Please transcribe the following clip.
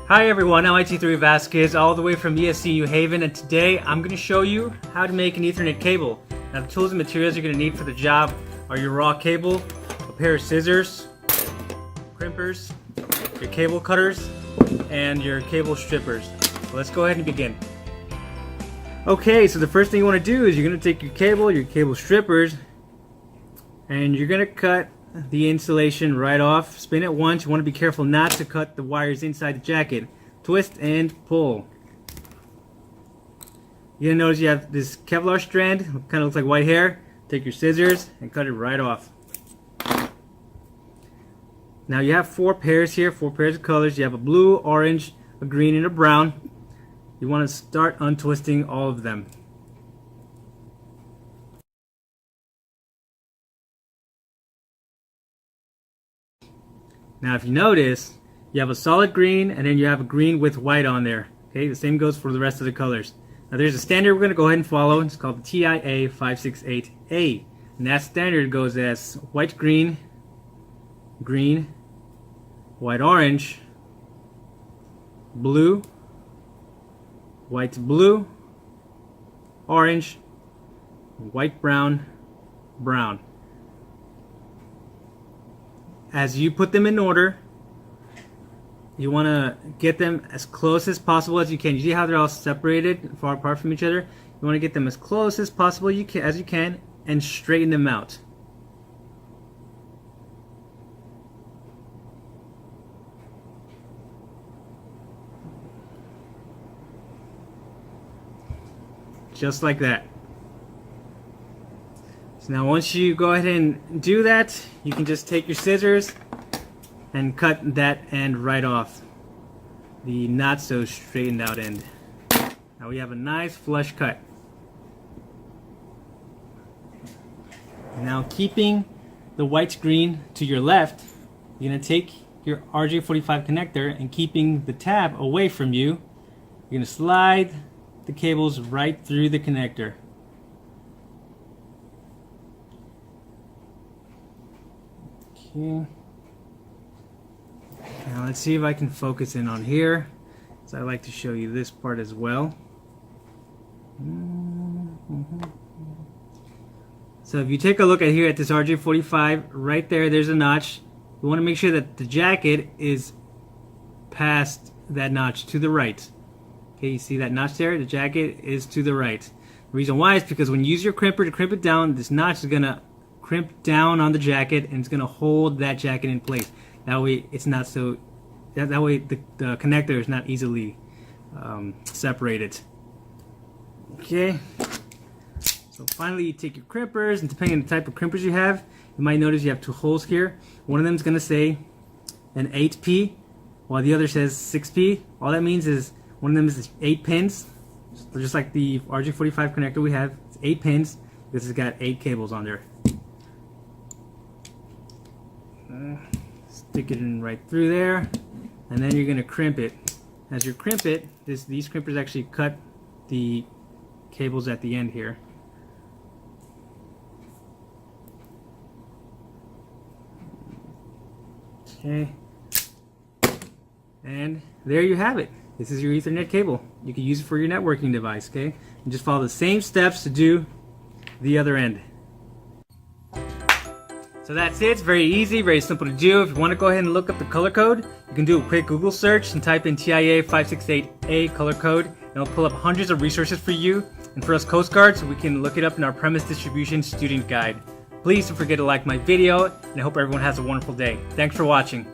Hi everyone, I'm IT3 Vasquez, all the way from ESC New Haven, and today I'm going to show you how to make an Ethernet cable. Now the tools and materials you're going to need for the job are your raw cable, a pair of scissors, crimpers, your cable cutters, and your cable strippers. So let's go ahead and begin. Okay, so the first thing you want to do is you're going to take your cable strippers, and you're going to cut the insulation right off. Spin it once. You want to be careful not to cut the wires inside the jacket. Twist and pull. You're going to notice you have this Kevlar strand, kind of looks like white hair. Take your scissors and cut it right off. Now you have four pairs here, four pairs of colors. You have a blue, orange, a green, and a brown. You want to start untwisting all of them. Now if you notice, you have a solid green and then you have a green with white on there. Okay, the same goes for the rest of the colors. Now there's a standard we're going to go ahead and follow. It's called the TIA 568A. And that standard goes as white green, green, white orange, blue, white blue, orange, white brown, brown. As you put them in order, you want to get them as close as possible as you can. You see how they're all separated, far apart from each other? You want to get them as close as possible as you can and straighten them out. Just like that. Now once you go ahead and do that, you can just take your scissors and cut that end right off, the not so straightened out end. Now we have a nice flush cut. Now keeping the white screen to your left, you're going to take your RJ45 connector and keeping the tab away from you, you're going to slide the cables right through the connector. Okay. Now let's see if I can focus in on here. So I like to show you this part as well. So if you take a look at here at this RJ45, right there's a notch. You want to make sure that the jacket is past that notch to the right. Okay, you see that notch there? The jacket is to the right. The reason why is because when you use your crimper to crimp it down, this notch is going to crimp down on the jacket and it's going to hold that jacket in place. That way it's not so, that way the connector is not easily separated. Okay, so finally you take your crimpers, and depending on the type of crimpers you have, you might notice you have two holes here. One of them is going to say an 8P while the other says 6P. All that means is one of them is 8 pins, just like the RJ45 connector we have. It's 8 pins because it's got 8 cables on there. Stick it in right through there, and then you're going to crimp it. As you crimp it, these crimpers actually cut the cables at the end here. Okay, and there you have it. This is your Ethernet cable. You can use it for your networking device. Okay, and just follow the same steps to do the other end. So that's it. It's very easy, very simple to do. If you want to go ahead and look up the color code, you can do a quick Google search and type in TIA 568A color code, and it'll pull up hundreds of resources for you. And for us Coast Guards, we can look it up in our premise distribution student guide. Please don't forget to like my video, and I hope everyone has a wonderful day. Thanks for watching.